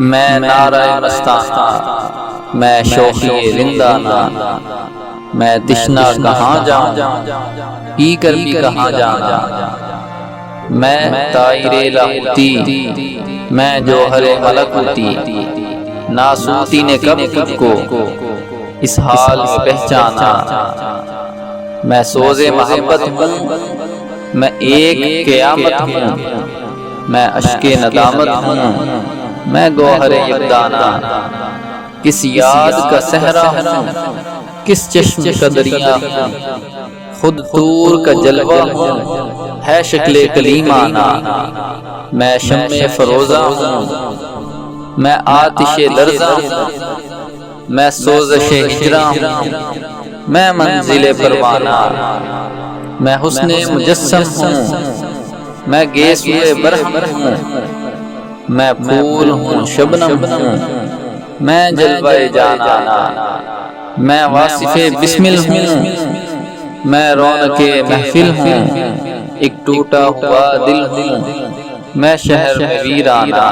میں نعرہ مستانہ، میں شوخی رندانہ، میں تشنا کہاں جاؤں، پی کر بھی کہاں جاؤں، میں طائر لاہوتی، میں جوہر ملکوتی، ناسوتی نے کب خود کو اس حال میں پہچانا، میں سوز محبت ہوں، میں ایک قیامت ہوں، میں اشک ندامت ہوں، میں گوہر یکدانہ، کس یاد کا صحرا ہوں، کس چشم کا دریا ہوں، خود طور کا جلوہ ہوں، ہے شکل کلیمانہ، میں شمع فروزہ ہوں، میں آتش لرزاں ہوں، میں سوزش ہجراں ہوں، میں منزل پروانہ، میں حسن مجسم ہوں، میں گیسوئے برہم ہوں، میں پھول ہوں شبنم ہوں، میں جلوہ جانانہ، میں واصف بسمل ہوں، میں رونق محفل ہوں، ایک ٹوٹا ہوا دل ہوں، میں شہر میں ویرانہ،